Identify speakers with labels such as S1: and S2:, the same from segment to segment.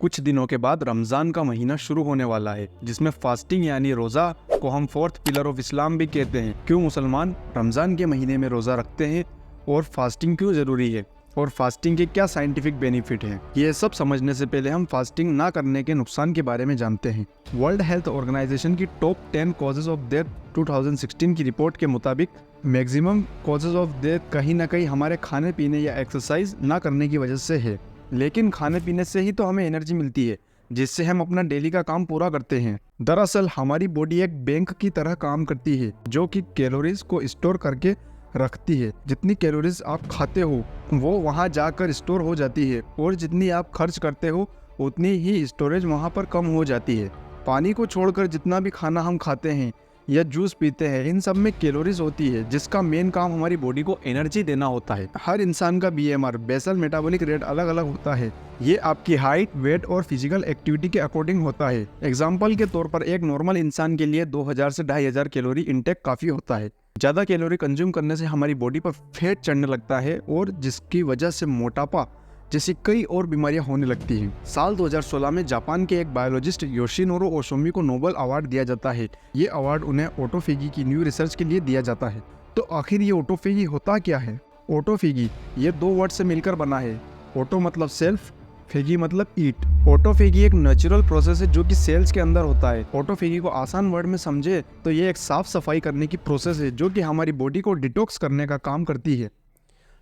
S1: कुछ दिनों के बाद रमज़ान का महीना शुरू होने वाला है, जिसमें फास्टिंग यानी रोज़ा को हम फोर्थ पिलर ऑफ इस्लाम भी कहते हैं। क्यों मुसलमान रमज़ान के महीने में रोज़ा रखते हैं और फास्टिंग क्यों ज़रूरी है और फास्टिंग के क्या साइंटिफिक बेनिफिट हैं, ये सब समझने से पहले हम फास्टिंग ना करने के नुकसान के बारे में जानते हैं। वर्ल्ड हेल्थ ऑर्गेनाइजेशन की टॉप 10 कॉजेज ऑफ डेथ 2016 की रिपोर्ट के मुताबिक मैक्सिमम कॉजेज ऑफ डेथ कहीं ना कहीं हमारे खाने पीने या एक्सरसाइज ना करने की वजह से है। लेकिन खाने पीने से ही तो हमें एनर्जी मिलती है, जिससे हम अपना डेली का काम पूरा करते हैं। दरअसल हमारी बॉडी एक बैंक की तरह काम करती है, जो कि कैलोरीज को स्टोर करके रखती है। जितनी कैलोरीज आप खाते हो वो वहाँ जाकर स्टोर हो जाती है, और जितनी आप खर्च करते हो उतनी ही स्टोरेज वहाँ पर कम हो जाती है। पानी को छोड़कर जितना भी खाना हम खाते हैं या जूस पीते हैं, इन सब में कैलोरीज होती है, जिसका मेन काम हमारी बॉडी को एनर्जी देना होता है। हर इंसान का BMR बेसल मेटाबॉलिक रेट अलग अलग होता है। ये आपकी हाइट, वेट और फिजिकल एक्टिविटी के अकॉर्डिंग होता है। एग्जाम्पल के तौर पर एक नॉर्मल इंसान के लिए 2000 से 2500 कैलोरी इंटेक काफ़ी होता है। ज़्यादा कैलोरी कंज्यूम करने से हमारी बॉडी पर फैट चढ़ने लगता है, और जिसकी वजह से मोटापा जैसी कई और बीमारियां होने लगती हैं। साल 2016 में जापान के एक बायोलॉजिस्ट योशिनोरो ओशोमी को नोबेल अवार्ड दिया जाता है। ये अवार्ड उन्हें ऑटोफेगी की न्यू रिसर्च के लिए दिया जाता है। तो आखिर ये ऑटोफेगी होता क्या है? ऑटोफेगी ये 2 वर्ड से मिलकर बना है। ऑटो मतलब सेल्फ, फेगी मतलब ईट। ऑटोफेगी एक नेचुरल प्रोसेस है जो कि सेल्स के अंदर होता है। ऑटोफेगी को आसान वर्ड में समझे तो ये एक साफ सफाई करने की प्रोसेस है, जो कि हमारी बॉडी को डिटॉक्स करने का काम करती है।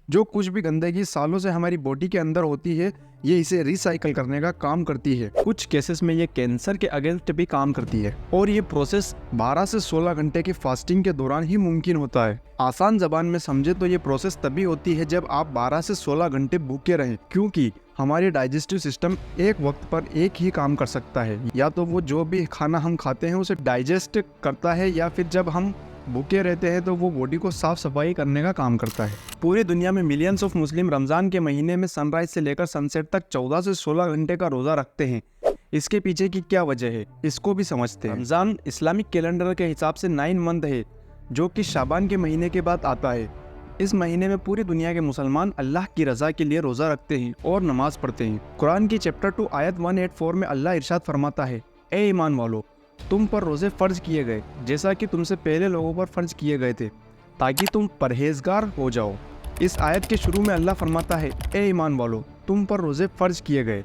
S1: जो कुछ भी गंदगी सालों से हमारी बॉडी के अंदर होती है, ये इसे रिसाइकल करने का काम करती है। कुछ केसेस में ये कैंसर के अगेंस्ट भी काम करती है, और ये प्रोसेस 12 से 16 घंटे की फास्टिंग के दौरान ही मुमकिन होता है। आसान जबान में समझे तो ये प्रोसेस तभी होती है जब आप 12 से 16 घंटे भूखे रहें, क्योंकि हमारी डाइजेस्टिव सिस्टम एक वक्त पर एक ही काम कर सकता है। या तो वो जो भी खाना हम खाते हैं उसे डाइजेस्ट करता है, या फिर जब हम भूखे रहते हैं तो वो बॉडी को साफ सफाई करने का काम करता है। पूरी दुनिया में मिलियंस ऑफ मुस्लिम रमज़ान के महीने में सनराइज से लेकर सनसेट तक 14 से 16 घंटे का रोज़ा रखते हैं। इसके पीछे की क्या वजह है, इसको भी समझते हैं। रमज़ान इस्लामिक कैलेंडर के हिसाब से 9 मंथ है, जो कि शाबान के महीने के बाद आता है। इस महीने में पूरी दुनिया के मुसलमान अल्लाह की रज़ा के लिए रोज़ा रखते हैं और नमाज पढ़ते हैं। कुरान की चैप्टर 2 आयत 184 में अल्लाह इरशाद फरमाता है, ए ईमान वालो, तुम पर रोज़े फ़र्ज किए गए जैसा कि तुमसे पहले लोगों पर फ़र्ज किए गए थे, ताकि तुम परहेजगार हो जाओ। इस आयत के शुरू में अल्लाह फरमाता है, ए ईमान वालो, तुम पर रोज़े फ़र्ज किए गए।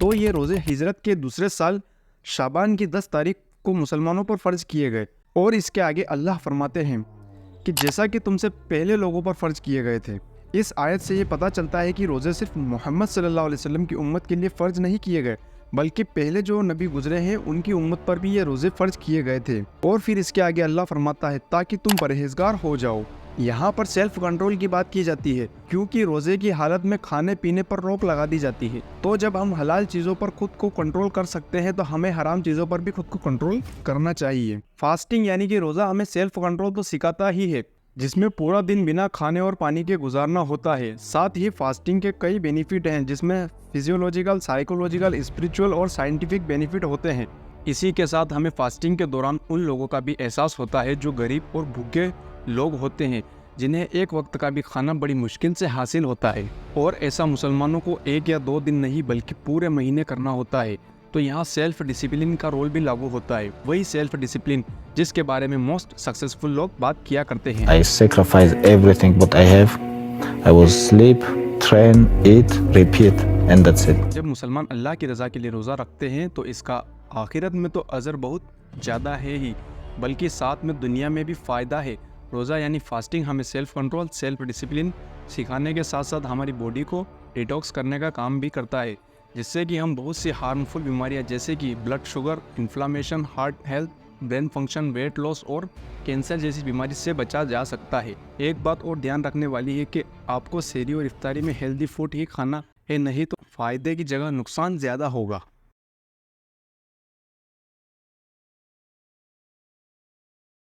S1: तो ये रोज़े हिजरत के दूसरे साल शाबान की 10 तारीख को मुसलमानों पर फ़र्ज किए गए। और इसके आगे अल्लाह फरमाते हैं कि जैसा कि तुमसे पहले लोगों पर फ़र्ज किए गए थे। इस आयत से ये पता चलता है कि रोज़े सिर्फ मोहम्मद सल्लल्लाहु अलैहि वसल्लम की उम्मत के लिए फ़र्ज नहीं किए गए, बल्कि पहले जो नबी गुजरे हैं उनकी उम्मत पर भी ये रोज़े फ़र्ज किए गए थे। और फिर इसके आगे अल्लाह फरमाता है, ताकि तुम परहेजगार हो जाओ। यहाँ पर सेल्फ कंट्रोल की बात की जाती है, क्योंकि रोज़े की हालत में खाने पीने पर रोक लगा दी जाती है। तो जब हम हलाल चीज़ों पर खुद को कंट्रोल कर सकते हैं, तो हमें हराम चीज़ों पर भी खुद को कंट्रोल करना चाहिए। फास्टिंग यानी कि रोज़ा हमें सेल्फ कंट्रोल तो सिखाता ही है, जिसमें पूरा दिन बिना खाने और पानी के गुजारना होता है। साथ ही फास्टिंग के कई बेनिफिट हैं, जिसमें फिजियोलॉजिकल, साइकोलॉजिकल, स्पिरिचुअल और साइंटिफिक बेनिफिट होते हैं। इसी के साथ हमें फास्टिंग के दौरान उन लोगों का भी एहसास होता है जो गरीब और भूखे लोग होते हैं, जिन्हें एक वक्त का भी खाना बड़ी मुश्किल से हासिल होता है। और ऐसा मुसलमानों को 1 या 2 दिन नहीं बल्कि पूरे महीने करना होता है। तो यहाँ सेल्फ डिसिप्लिन का रोल भी लागू होता है, वही सेल्फ डिसिप्लिन जिसके बारे में मोस्ट सक्सेसफुल लोग बात किया करते हैं।
S2: I sacrifice everything what I have. I will sleep, train, eat, repeat, and that's it.
S1: जब मुसलमान अल्लाह की रज़ा के लिए रोज़ा रखते हैं तो इसका आखिरत में तो अजर बहुत ज़्यादा है ही, बल्कि साथ में दुनिया में भी फ़ायदा है। रोज़ा यानी फास्टिंग हमें सेल्फ कंट्रोल, सेल्फ डिसिप्लिन सिखाने के साथ साथ हमारी बॉडी को डिटॉक्स करने का काम भी करता है, जिससे कि हम बहुत सी हार्मफुल बीमारियां जैसे कि blood sugar, inflammation, heart health, brain function, weight loss और कैंसर जैसी बीमारी से बचा जा सकता है। एक बात और ध्यान रखने वाली है कि आपको सहरी और इफ्तारी में हेल्दी फूड ही खाना है, नहीं तो फ़ायदे की जगह नुकसान ज़्यादा होगा।